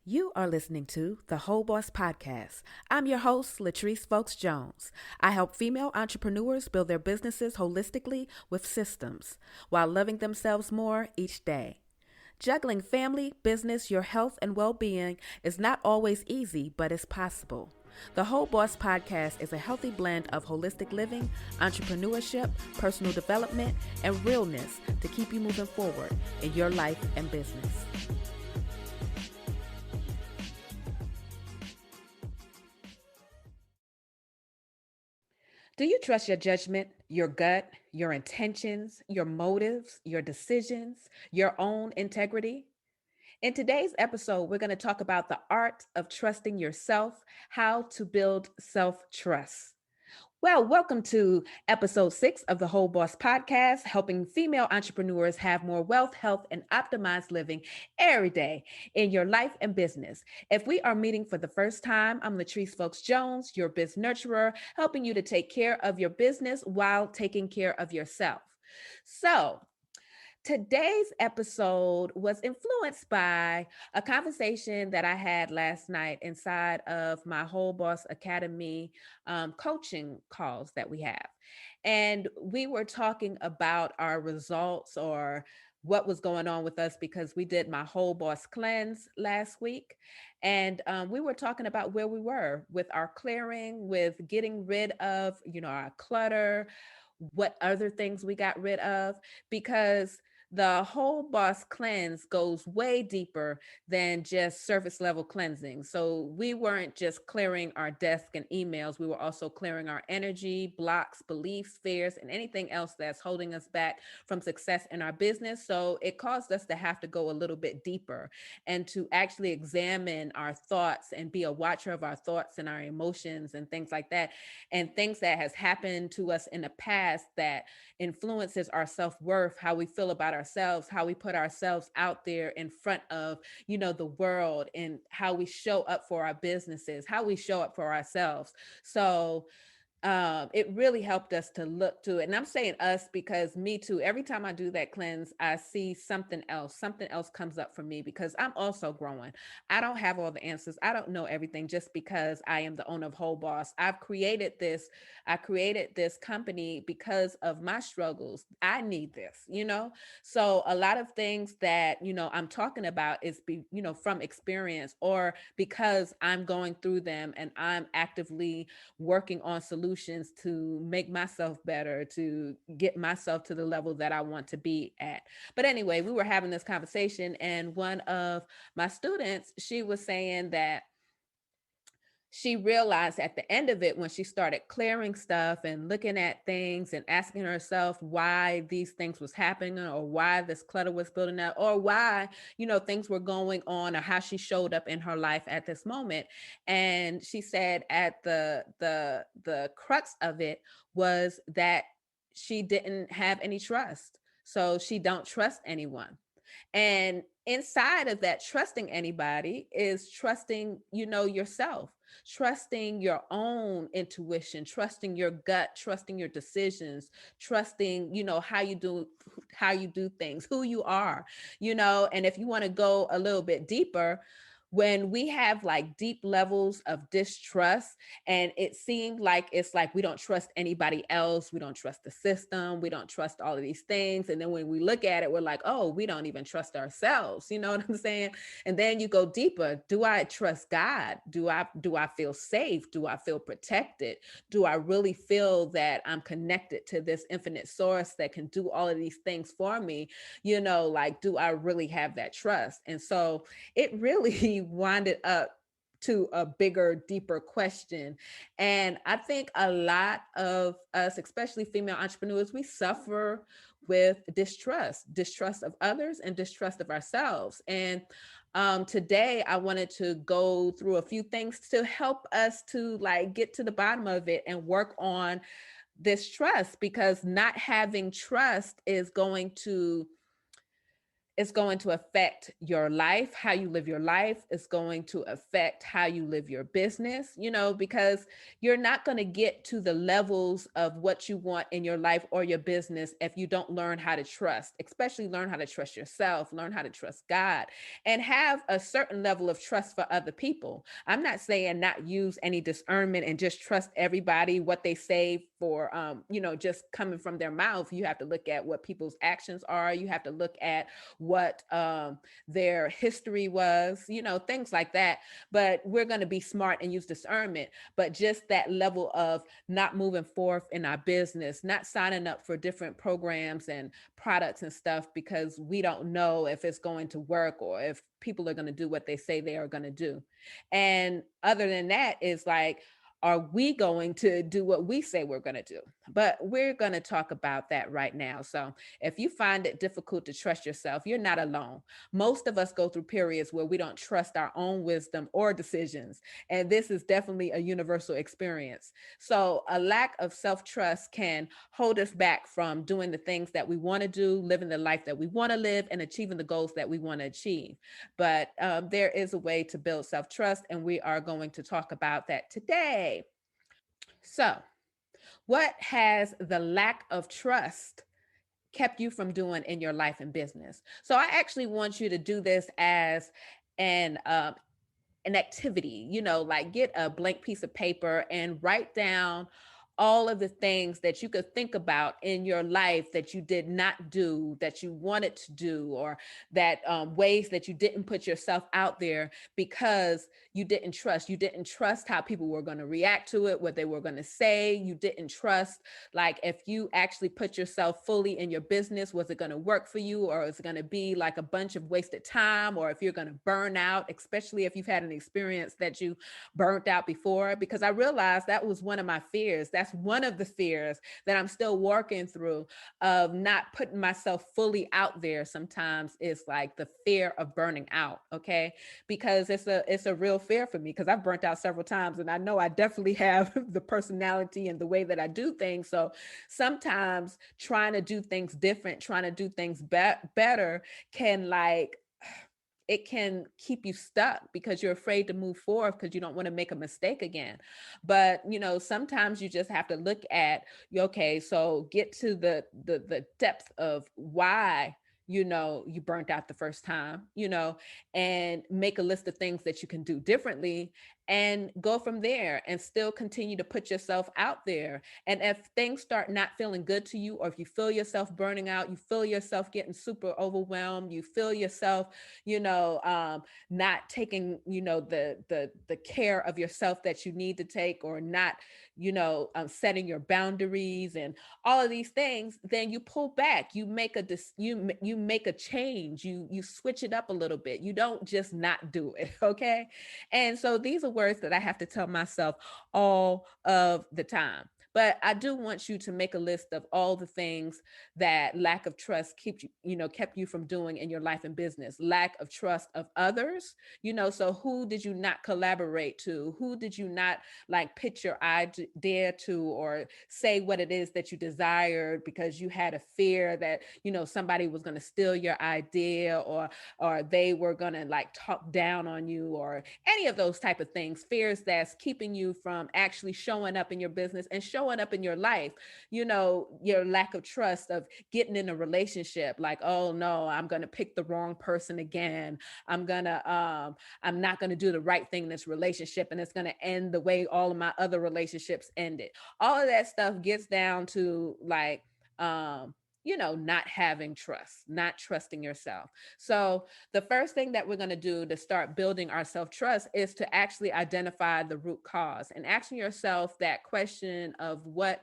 You are listening to the Whole Boss Podcast. I'm your host, Latrice Folks Jones. I help female entrepreneurs build their businesses holistically with systems while loving themselves more each day. Juggling family, business, your health, and well being is not always easy, but it's possible. The Whole Boss Podcast is a healthy blend of holistic living, entrepreneurship, personal development, and realness to keep you moving forward in your life and business. Do you trust your judgment, your gut, your intentions, your motives, your decisions, your own integrity? In today's episode, we're going to talk about the art of trusting yourself, how to build self-trust. Well, welcome to episode 6 of the Whole Boss Podcast, helping female entrepreneurs have more wealth, health, and optimized living every day in your life and business. If we are meeting for the first time, I'm Latrice Folks Jones, your biz nurturer, helping you to take care of your business while taking care of yourself. So, today's episode was influenced by a conversation that I had last night inside of my Whole Boss Academy coaching calls that we have. And we were talking about our results or what was going on with us because we did my Whole Boss cleanse last week. And we were talking about where we were with our clearing, with getting rid of, our clutter, what other things we got rid of, because the Whole Boss cleanse goes way deeper than just surface level cleansing. So we weren't just clearing our desk and emails. We were also clearing our energy, blocks, beliefs, fears, and anything else that's holding us back from success in our business. So it caused us to have to go a little bit deeper and to actually examine our thoughts and be a watcher of our thoughts and our emotions and things like that. And things that has happened to us in the past that influences our self-worth, how we feel about ourselves, how we put ourselves out there in front of, the world, and how we show up for our businesses, how we show up for ourselves. So it really helped us to look to it. And I'm saying us because me too, every time I do that cleanse, I see something else comes up for me because I'm also growing. I don't have all the answers. I don't know everything just because I am the owner of Whole Boss. I created this company because of my struggles. I need this. So a lot of things that, I'm talking about is from experience or because I'm going through them and I'm actively working on solutions to make myself better, to get myself to the level that I want to be at. But anyway, we were having this conversation, and one of my students, she was saying that she realized at the end of it when she started clearing stuff and looking at things and asking herself why these things was happening or why this clutter was building up or why things were going on or how she showed up in her life at this moment. And she said at the crux of it was that she didn't have any trust, so she don't trust anyone. And inside of that, trusting anybody is trusting, yourself, trusting your own intuition, trusting your gut, trusting your decisions, trusting, how you do things, who you are. And if you want to go a little bit deeper, when we have like deep levels of distrust and it seemed like it's like we don't trust anybody else, we don't trust the system, we don't trust all of these things, and then when we look at it we're like, oh, we don't even trust ourselves, you know what I'm saying? And then you go deeper. Do I trust God? Do I feel safe? Do I feel protected? Do I really feel that I'm connected to this infinite source that can do all of these things for me? Like, do I really have that trust? And so it really winded up to a bigger, deeper question. And I think a lot of us, especially female entrepreneurs, we suffer with distrust of others and distrust of ourselves. And today I wanted to go through a few things to help us to like get to the bottom of it and work on this trust, because not having trust is going to It's going to affect your life, how you live your life. It's going to affect how you live your business, because you're not going to get to the levels of what you want in your life or your business if you don't learn how to trust, especially learn how to trust yourself, learn how to trust God, and have a certain level of trust for other people. I'm not saying not use any discernment and just trust everybody, what they say for, just coming from their mouth. You have to look at what people's actions are. You have to look at what their history was, things like that. But we're going to be smart and use discernment. But just that level of not moving forth in our business, not signing up for different programs and products and stuff because we don't know if it's going to work or if people are going to do what they say they are going to do. And other than that, is like, are we going to do what we say we're going to do? But we're going to talk about that right now. So if you find it difficult to trust yourself, you're not alone. Most of us go through periods where we don't trust our own wisdom or decisions. And this is definitely a universal experience. So a lack of self-trust can hold us back from doing the things that we want to do, living the life that we want to live, and achieving the goals that we want to achieve. But there is a way to build self-trust, and we are going to talk about that today. So, what has the lack of trust kept you from doing in your life and business? So, I actually want you to do this as an an activity, like get a blank piece of paper and write down all of the things that you could think about in your life that you did not do, that you wanted to do, or that ways that you didn't put yourself out there because you didn't trust. You didn't trust how people were going to react to it, what they were going to say. You didn't trust, like, if you actually put yourself fully in your business, was it going to work for you, or is it going to be like a bunch of wasted time, or if you're going to burn out, especially if you've had an experience that you burnt out before? Because I realized that was one of my fears. That's one of the fears that I'm still working through, of not putting myself fully out there. Sometimes it's like the fear of burning out. Okay. Because it's a real fear for me, because I've burnt out several times, and I know I definitely have the personality and the way that I do things. So sometimes trying to do things different, trying to do things better can, like, it can keep you stuck because you're afraid to move forward because you don't want to make a mistake again. But sometimes you just have to look at, okay, so get to the depth of why you burnt out the first time, and make a list of things that you can do differently, and go from there, and still continue to put yourself out there. And if things start not feeling good to you, or if you feel yourself burning out, you feel yourself getting super overwhelmed, you feel yourself not taking the care of yourself that you need to take, or not setting your boundaries and all of these things, then you pull back, you make you make a change, you switch it up a little bit, you don't just not do it. Okay. And so these are words that I have to tell myself all of the time. But I do want you to make a list of all the things that lack of trust kept you from doing in your life and business. Lack of trust of others, so who did you not collaborate to? Who did you not, like, pitch your idea to, or say what it is that you desired, because you had a fear that, somebody was going to steal your idea, or they were going to, like, talk down on you, or any of those type of things, fears that's keeping you from actually showing up in your business and showing up in your life. Your lack of trust of getting in a relationship, like, oh no, I'm going to pick the wrong person again. I'm not going to do the right thing in this relationship, and it's going to end the way all of my other relationships ended. All of that stuff gets down to, like, not having trust, not trusting yourself. So the first thing that we're going to do to start building our self-trust is to actually identify the root cause, and asking yourself that question of what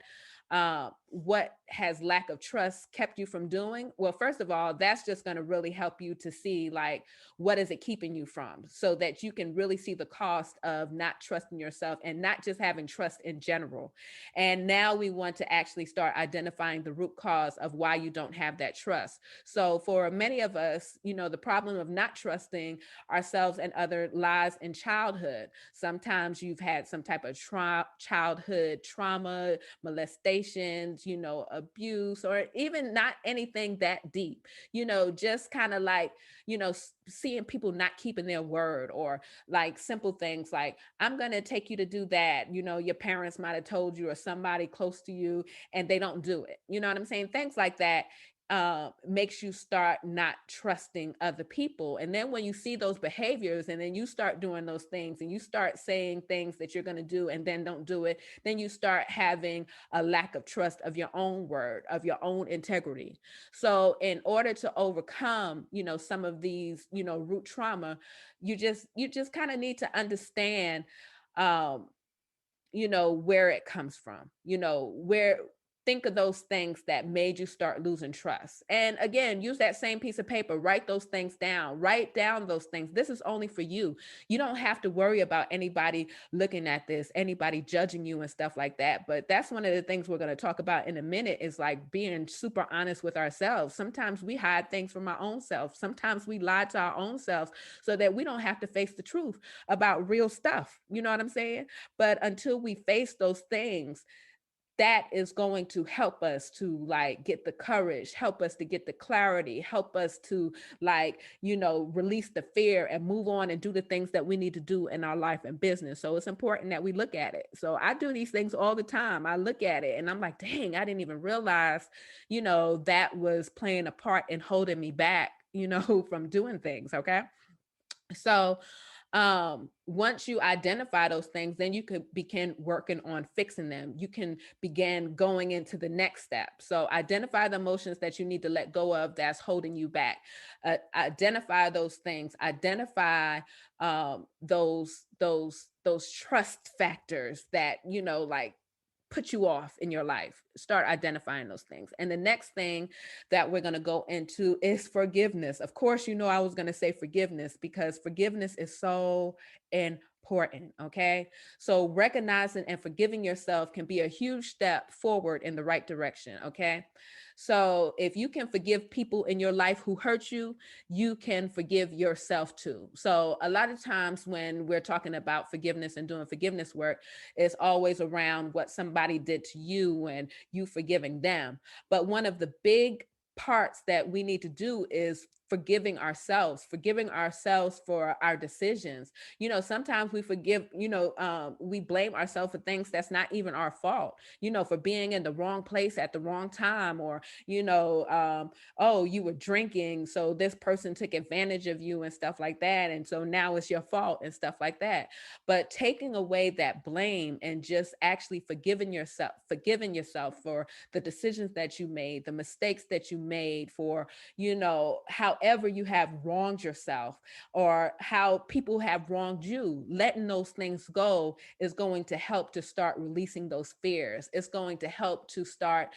has lack of trust kept you from doing. Well, first of all, that's just going to really help you to see, like, what is it keeping you from, so that you can really see the cost of not trusting yourself and not just having trust in general. And now we want to actually start identifying the root cause of why you don't have that trust. So for many of us, the problem of not trusting ourselves and other lies in childhood. Sometimes you've had some type of childhood trauma, molestation, accusations, abuse, or even not anything that deep, just kind of like, seeing people not keeping their word, or like simple things like, I'm going to take you to do that. Your parents might have told you, or somebody close to you, and they don't do it. You know what I'm saying? Things like that makes you start not trusting other people. And then when you see those behaviors, and then you start doing those things, and you start saying things that you're going to do and then don't do it, then you start having a lack of trust of your own word, of your own integrity. So in order to overcome, some of these, root trauma, you just kind of need to understand um where it comes from, where, think of those things that made you start losing trust. And again, use that same piece of paper, write those things down, write down those things. This is only for you. You don't have to worry about anybody looking at this, anybody judging you and stuff like that. But that's one of the things we're going to talk about in a minute, is like being super honest with ourselves. Sometimes we hide things from our own self. Sometimes we lie to our own selves so that we don't have to face the truth about real stuff. You know what I'm saying? But until we face those things, that is going to help us to like get the courage, help us to get the clarity, help us to like, release the fear and move on and do the things that we need to do in our life and business. So it's important that we look at it. So I do these things all the time. I look at it and I'm like, dang, I didn't even realize, that was playing a part in holding me back, from doing things. Okay. So once you identify those things, then you could begin working on fixing them. You can begin going into the next step. So identify the emotions that you need to let go of that's holding you back. Identify those things. Identify those trust factors that, like, put you off in your life. Start identifying those things. And the next thing that we're going to go into is forgiveness. Of course, I was going to say forgiveness, because forgiveness is so important. Okay. So recognizing and forgiving yourself can be a huge step forward in the right direction. Okay. So if you can forgive people in your life who hurt you, you can forgive yourself too. So a lot of times when we're talking about forgiveness and doing forgiveness work, it's always around what somebody did to you and you forgiving them. But one of the big parts that we need to do is forgiving ourselves for our decisions. Sometimes we forgive, we blame ourselves for things that's not even our fault, for being in the wrong place at the wrong time, or, oh, you were drinking, so this person took advantage of you and stuff like that. And so now it's your fault and stuff like that. But taking away that blame and just actually forgiving yourself for the decisions that you made, the mistakes that you made, for, however you have wronged yourself or how people have wronged you, letting those things go is going to help to start releasing those fears. It's going to help to start,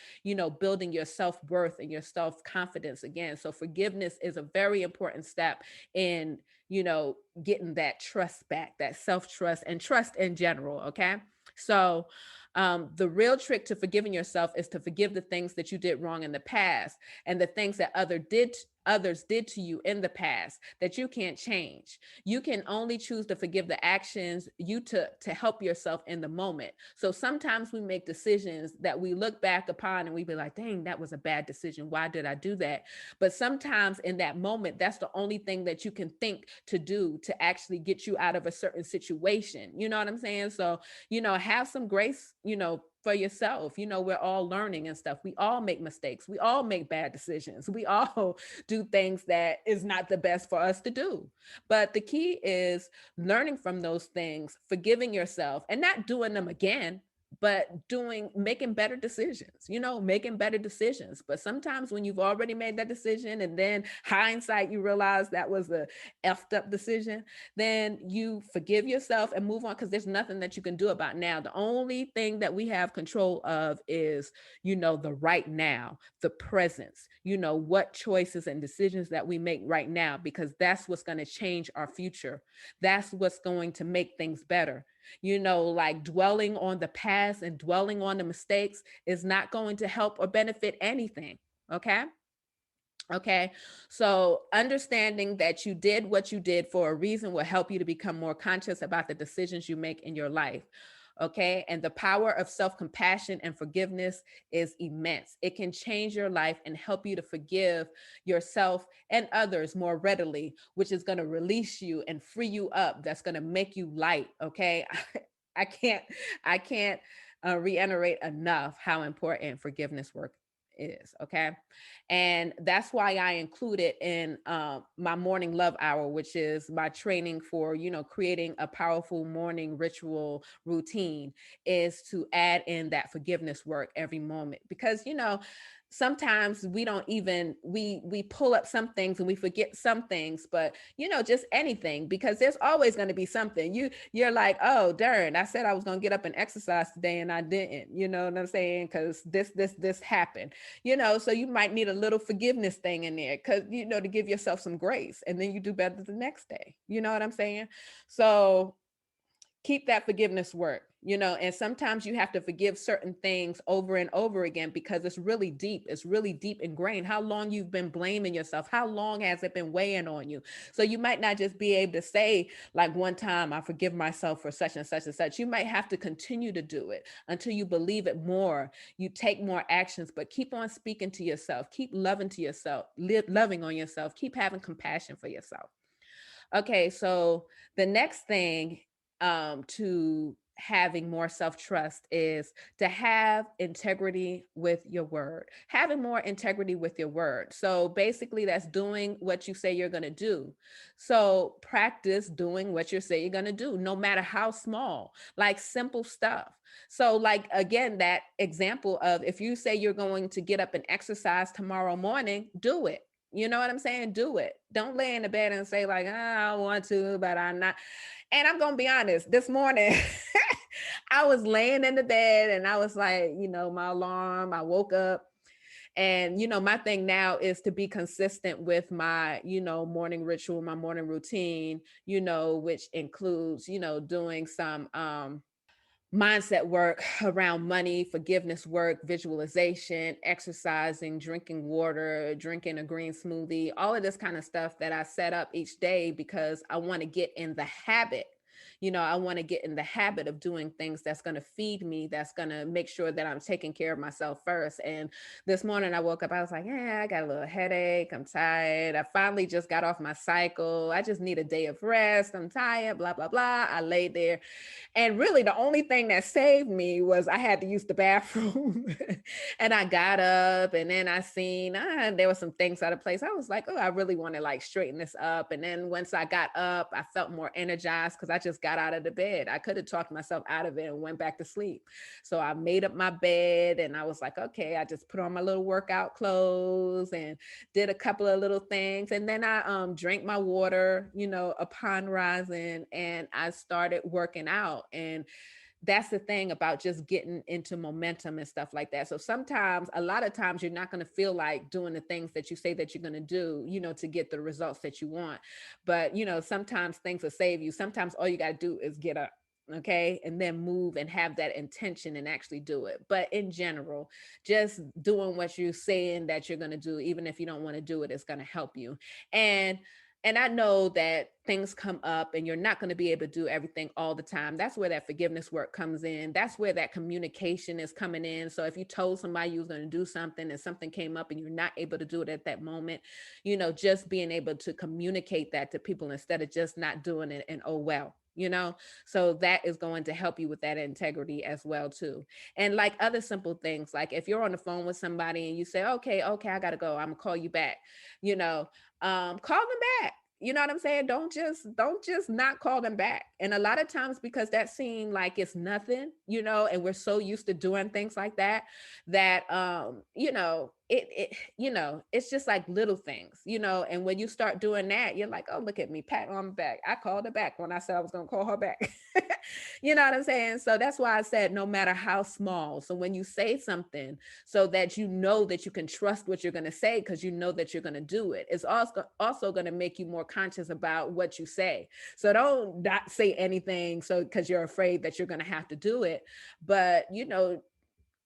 building your self-worth and your self-confidence again. So forgiveness is a very important step in, getting that trust back, that self-trust and trust in general. Okay. So the real trick to forgiving yourself is to forgive the things that you did wrong in the past, and the things that others did to you in the past that you can't change. You can only choose to forgive the actions you took to help yourself in the moment. So sometimes we make decisions that we look back upon and we be like, dang, that was a bad decision. Why did I do that? But sometimes in that moment, that's the only thing that you can think to do to actually get you out of a certain situation. You know what I'm saying? So, have some grace, for yourself. We're all learning and stuff. We all make mistakes. We all make bad decisions. We all do things that is not the best for us to do. But the key is learning from those things, forgiving yourself and not doing them again, but making better decisions, making better decisions. But sometimes when you've already made that decision and then hindsight, you realize that was a effed up decision, then you forgive yourself and move on, because there's nothing that you can do about now. The only thing that we have control of is, the right now, the presence, what choices and decisions that we make right now, because that's what's going to change our future. That's what's going to make things better. Like dwelling on the past and dwelling on the mistakes is not going to help or benefit anything. Okay. Okay. So understanding that you did what you did for a reason will help you to become more conscious about the decisions you make in your life. Okay. And the power of self compassion and forgiveness is immense. It can change your life and help you to forgive yourself and others more readily, which is going to release you and free you up. That's going to make you light. Okay. I can't, I can't reiterate enough how important forgiveness work is. Okay. And that's why I include it in my morning love hour, which is my training for, creating a powerful morning ritual routine, is to add in that forgiveness work every moment. Because, sometimes we don't even we pull up some things and we forget some things, but just anything, because there's always going to be something you're like, oh darn, I said I was going to get up and exercise today and I didn't, you know what I'm saying, because this happened, so you might need a little forgiveness thing in there, because to give yourself some grace, and then you do better the next day, you know what I'm saying. So keep that forgiveness work, and sometimes you have to forgive certain things over and over again, because it's really deep ingrained. How long you've been blaming yourself, how long has it been weighing on you? So you might not just be able to say, like, one time, I forgive myself for such and such and such. You might have to continue to do it until you believe it more, you take more actions, but keep on speaking to yourself, keep loving to yourself, loving on yourself, keep having compassion for yourself. Okay, so the next thing, to having more self trust, is to have integrity with your word. Having more integrity with your word. So basically, that's doing what you say you're going to do. So practice doing what you say you're going to do, no matter how small, like simple stuff. So, like, again, that example of, if you say you're going to get up and exercise tomorrow morning, do it. You know what I'm saying? Do it. Don't lay in the bed and say, like, I want to, but I'm not. And I'm going to be honest, this morning, I was laying in the bed and I was like, my alarm, I woke up. And, my thing now is to be consistent with my, morning ritual, my morning routine, which includes, doing some, mindset work around money, forgiveness work, visualization, exercising, drinking water, drinking a green smoothie, all of this kind of stuff that I set up each day, because I want to get in the habit. I want to get in the habit of doing things that's going to feed me, that's going to make sure that I'm taking care of myself first. And this morning I woke up, I was like, I got a little headache. I'm tired. I finally just got off my cycle. I just need a day of rest. I'm tired, blah, blah, blah. I laid there. And really, the only thing that saved me was I had to use the bathroom. And I got up, and then I seen there were some things out of place. I was like, oh, I really want to, like, straighten this up. And then once I got up, I felt more energized, because I just got out of the bed. I could have talked myself out of it and went back to sleep. So I made up my bed, and I was like, okay, I just put on my little workout clothes and did a couple of little things. And then I drank my water, upon rising, and I started working out. And that's the thing about just getting into momentum and stuff like that. So sometimes, a lot of times, you're not going to feel like doing the things that you say that you're going to do, to get the results that you want. But, sometimes things will save you. Sometimes all you got to do is get up. Okay. And then move and have that intention and actually do it. But in general, just doing what you're saying that you're going to do, even if you don't want to do it, is going to help you. And I know that things come up and you're not going to be able to do everything all the time. That's where that forgiveness work comes in. That's where that communication is coming in. So if you told somebody you was going to do something and something came up and you're not able to do it at that moment, just being able to communicate that to people instead of just not doing it and, oh, well. So that is going to help you with that integrity as well too. And like other simple things, like if you're on the phone with somebody and you say, okay, I gotta go, I'm gonna call you back, call them back. You know what I'm saying? Don't just not call them back. And a lot of times, because that seems like it's nothing, and we're so used to doing things like that, that it's just like little things, and when you start doing that, you're like, oh, look at me, pat on the back. I called her back when I said I was gonna call her back. You know what I'm saying? So that's why I said, no matter how small. So when you say something, so that that you can trust what you're going to say, because you know that you're going to do it, it's also going to make you more conscious about what you say. So don't not say anything, so because you're afraid that you're going to have to do it. But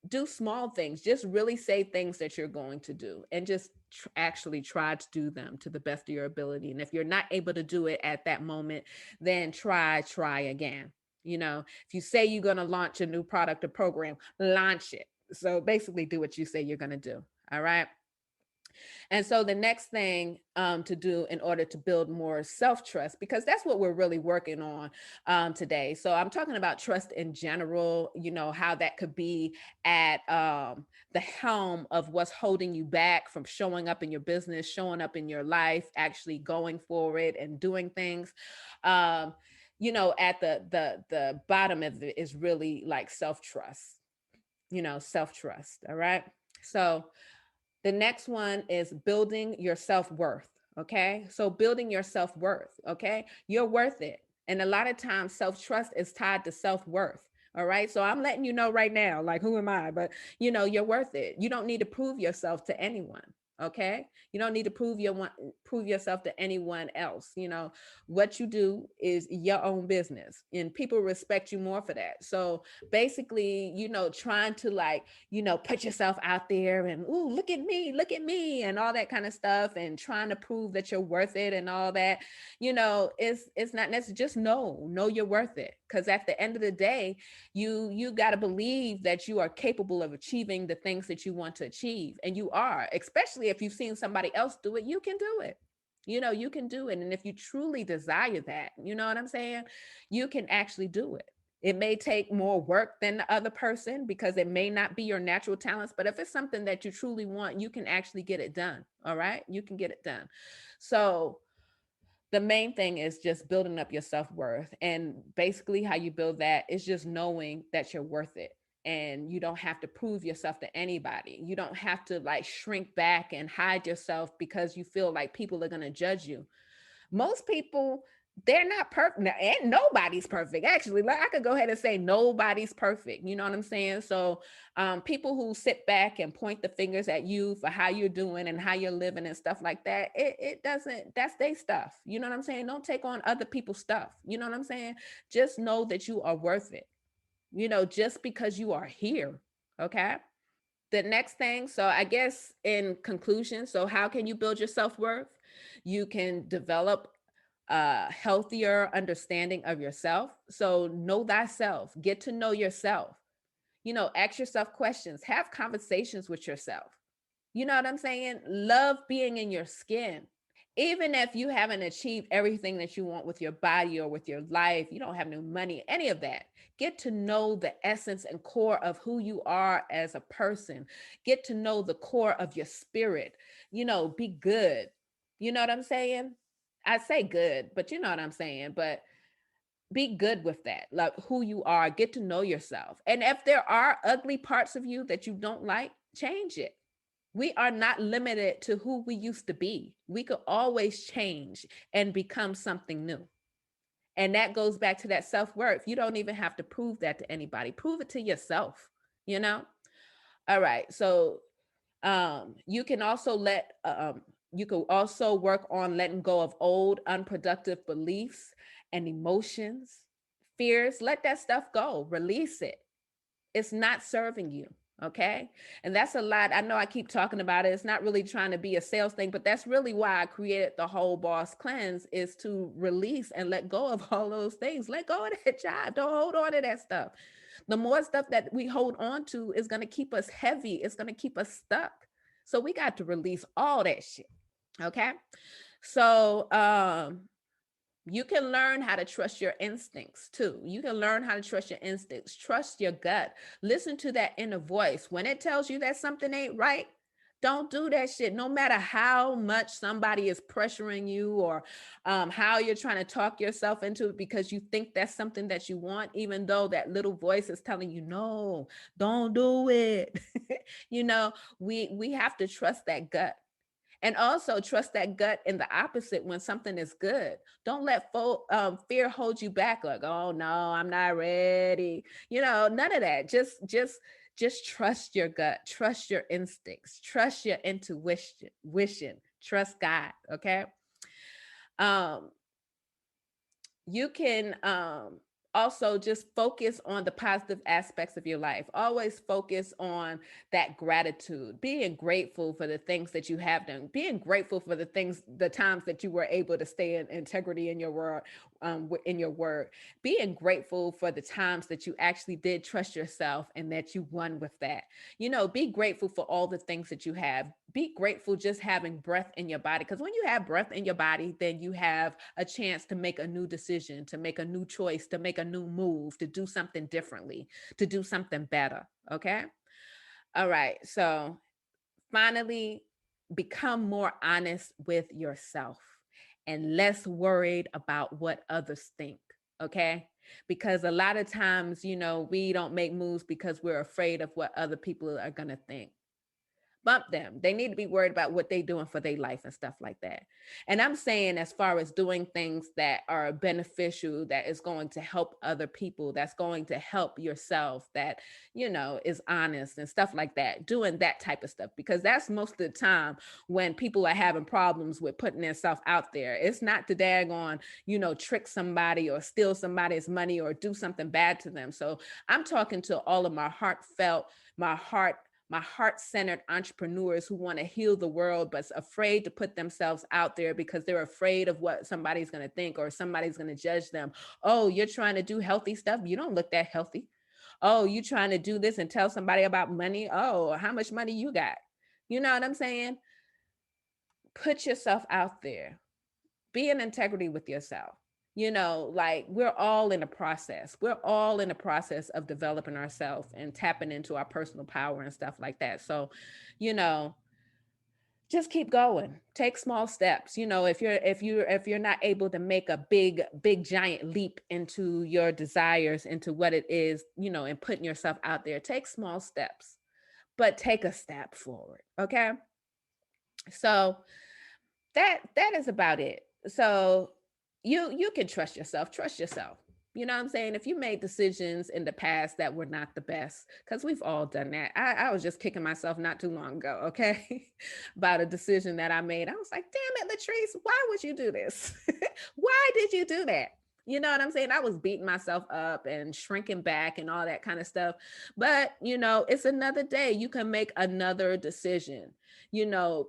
do small things. Just really say things that you're going to do, and just actually try to do them to the best of your ability. And if you're not able to do it at that moment, then try again. If you say you're going to launch a new product or program, launch it. So basically do what you say you're going to do. All right. And so the next thing to do in order to build more self-trust, because that's what we're really working on today. So I'm talking about trust in general, how that could be at the helm of what's holding you back from showing up in your business, showing up in your life, actually going for it and doing things. At the bottom of it is really like self-trust, self-trust. All right. So the next one is building your self worth. Okay. So building your self worth. Okay. You're worth it. And a lot of times self trust is tied to self worth. All right. So I'm letting you know right now, like, who am I? But you're worth it. You don't need to prove yourself to anyone. Okay. You don't need to prove yourself to anyone else. What you do is your own business, and people respect you more for that. So basically, trying to like, put yourself out there and, ooh, look at me, and all that kind of stuff, and trying to prove that you're worth it and all that, it's not necessary. Just know you're worth it. Because at the end of the day, you got to believe that you are capable of achieving the things that you want to achieve. And you are, especially if you've seen somebody else do it, you can do it. You can do it. And if you truly desire that, you know what I'm saying? You can actually do it. It may take more work than the other person because it may not be your natural talents, but if it's something that you truly want, you can actually get it done. All right. You can get it done. So the main thing is just building up your self-worth. And basically how you build that is just knowing that you're worth it. And you don't have to prove yourself to anybody. You don't have to like shrink back and hide yourself because you feel like people are going to judge you. Most people, they're not perfect, and nobody's perfect. Actually, like, I could go ahead and say nobody's perfect. You know what I'm saying? So people who sit back and point the fingers at you for how you're doing and how you're living and stuff like that, it doesn't, that's their stuff. You know what I'm saying? Don't take on other people's stuff. You know what I'm saying? Just know that you are worth it, just because you are here. Okay. The next thing, so I guess in conclusion, so how can you build your self-worth? You can develop a healthier understanding of yourself. So know thyself, get to know yourself, ask yourself questions, have conversations with yourself. You know what I'm saying? Love being in your skin. Even if you haven't achieved everything that you want with your body or with your life, you don't have no money, any of that. Get to know the essence and core of who you are as a person. Get to know the core of your spirit. Be good. You know what I'm saying? I say good, but you know what I'm saying. But be good with that, like who you are. Get to know yourself. And if there are ugly parts of you that you don't like, change it. We are not limited to who we used to be. We could always change and become something new. And that goes back to that self-worth. You don't even have to prove that to anybody. Prove it to yourself, you know? All right. So you can also you can also work on letting go of old unproductive beliefs and emotions, fears. Let that stuff go. Release it. It's not serving you. Okay. And that's a lot. I know I keep talking about it. It's not really trying to be a sales thing, but that's really why I created the Whole Boss Cleanse, is to release and let go of all those things. Let go of that job. Don't hold on to that stuff. The more stuff that we hold on to is going to keep us heavy. It's going to keep us stuck. So we got to release all that shit. Okay. So, you can learn how to trust your instincts too. You can learn how to trust your instincts. Trust your gut. Listen to that inner voice. When it tells you that something ain't right, don't do that shit. No matter how much somebody is pressuring you, or how you're trying to talk yourself into it because you think that's something that you want, even though that little voice is telling you, no, don't do it. We have to trust that gut. And also trust that gut in the opposite when something is good. Don't let fear hold you back. Like, oh no, I'm not ready. None of that. Just trust your gut. Trust your instincts. Trust your intuition. Trust God. Okay. Um, you can also just focus on the positive aspects of your life. Always focus on that gratitude, being grateful for the things that you have done, being grateful for the times that you were able to stay in integrity in your world, in your word. Being grateful for the times that you actually did trust yourself and that you won with that. Be grateful for all the things that you have. Be grateful just having breath in your body, because when you have breath in your body, then you have a chance to make a new decision, to make a new choice, to make a new move, to do something differently, to do something better. Okay. All right. So finally, become more honest with yourself and less worried about what others think. Okay. Because a lot of times, we don't make moves because we're afraid of what other people are going to think. Bump them. They need to be worried about what they're doing for their life and stuff like that. And I'm saying, as far as doing things that are beneficial, that is going to help other people, that's going to help yourself, that, is honest and stuff like that, doing that type of stuff, because that's most of the time when people are having problems with putting themselves out there. It's not to daggone, trick somebody or steal somebody's money or do something bad to them. So I'm talking to all of my heart-centered entrepreneurs who want to heal the world but's afraid to put themselves out there because they're afraid of what somebody's going to think or somebody's going to judge them. Oh, you're trying to do healthy stuff? You don't look that healthy. Oh, you trying to do this and tell somebody about money? Oh, how much money you got? You know what I'm saying? Put yourself out there. Be in integrity with yourself. Like, we're all in a process. We're all in the process of developing ourselves and tapping into our personal power and stuff like that. So, you know, just keep going. Take small steps. If you're not able to make a big giant leap into your desires, into what it is, and putting yourself out there, take small steps, but take a step forward. Okay? So, that is about it. So you can trust yourself. Trust yourself. You know what I'm saying? If you made decisions in the past that were not the best, because we've all done that. I was just kicking myself not too long ago, okay, about a decision that I made. I was like, damn it, Latrice, why would you do this? Why did you do that? You know what I'm saying? I was beating myself up and shrinking back and all that kind of stuff. But, it's another day. You can make another decision.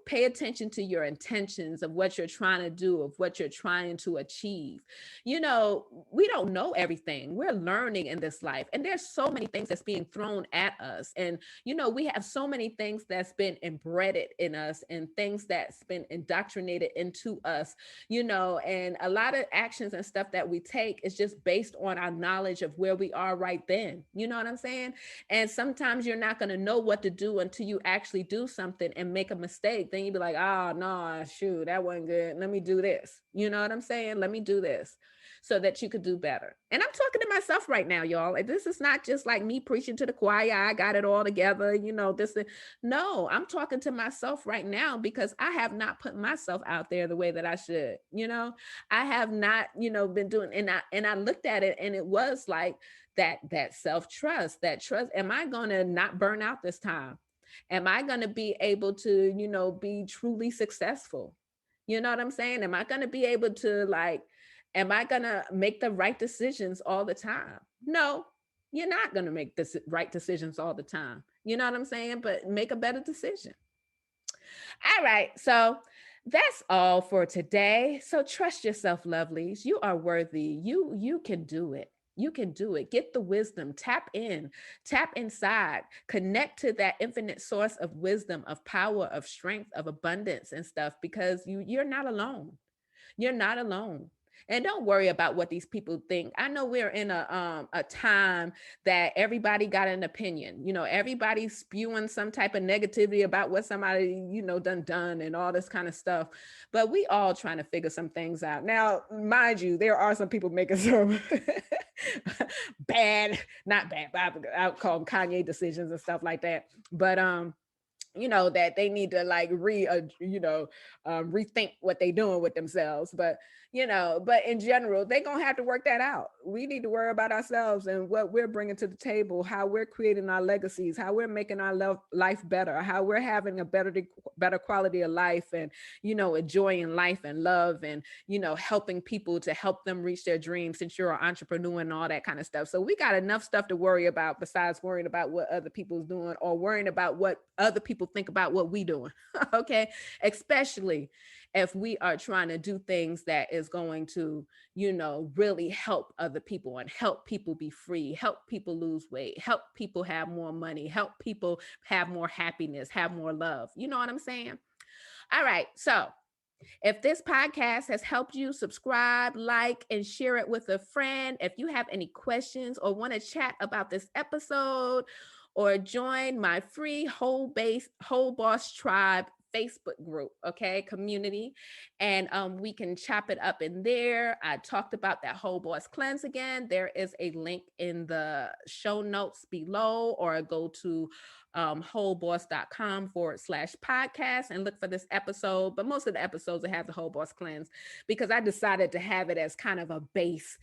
Pay attention to your intentions of what you're trying to do, of what you're trying to achieve. We don't know everything. We're learning in this life. And there's so many things that's being thrown at us. And, we have so many things that's been embedded in us and things that's been indoctrinated into us, and a lot of actions and stuff that we take is just based on our knowledge of where we are right then. You know what I'm saying? And sometimes you're not going to know what to do until you actually do something and make a mistake. Then you'd be like, oh, no, shoot, that wasn't good. Let me do this. You know what I'm saying? Let me do this so that you could do better. And I'm talking to myself right now, y'all. Like, this is not just like me preaching to the choir. I got it all together. No, I'm talking to myself right now because I have not put myself out there the way that I should. I have not, been doing, and I looked at it and it was like that self-trust, that trust. Am I going to not burn out this time? Am I going to be able to, be truly successful? You know what I'm saying? Am I going to be able to, like, am I going to make the right decisions all the time? No, you're not going to make the right decisions all the time. You know what I'm saying? But make a better decision. All right. So that's all for today. So trust yourself, lovelies. You are worthy. You can do it. You can do it. Get the wisdom. Tap in. Tap inside. Connect to that infinite source of wisdom, of power, of strength, of abundance and stuff, because you're not alone. You're not alone. And don't worry about what these people think. I know we're in a time that everybody got an opinion. Everybody's spewing some type of negativity about what somebody, done and all this kind of stuff. But we all trying to figure some things out. Now, mind you, there are some people making some not bad, but I would call them Kanye decisions and stuff like that. But that they need to like rethink what they're doing with themselves. But but in general, they're gonna have to work that out. We need to worry about ourselves and what we're bringing to the table, how we're creating our legacies, how we're making our life better, how we're having a better quality of life, and enjoying life and love, and helping people to help them reach their dreams, since you're an entrepreneur and all that kind of stuff. So we got enough stuff to worry about besides worrying about what other people's doing or worrying about what other people people think about what we doing. Okay, especially if we are trying to do things that is going to, really help other people and help people be free, help people lose weight, help people have more money, help people have more happiness, have more love. You know what I'm saying? All right, so if this podcast has helped you, subscribe, like, and share it with a friend. If you have any questions or want to chat about this episode or join my free whole boss tribe Facebook group, okay, community, and we can chop it up in there. I talked about that whole boss cleanse again. There is a link in the show notes below, or go to wholeboss.com/podcast and look for this episode. But most of the episodes will have the whole boss cleanse, because I decided to have it as kind of a base,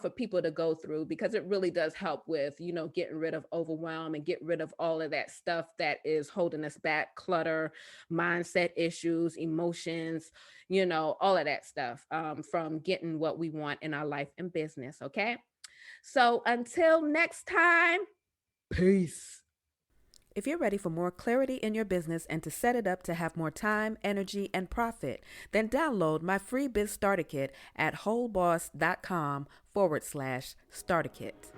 for people to go through, because it really does help with, getting rid of overwhelm and get rid of all of that stuff that is holding us back, clutter, mindset issues, emotions, all of that stuff, from getting what we want in our life and business. Okay. So until next time, peace. If you're ready for more clarity in your business and to set it up to have more time, energy, and profit, then download my free Biz Starter Kit at wholeboss.com/starter kit.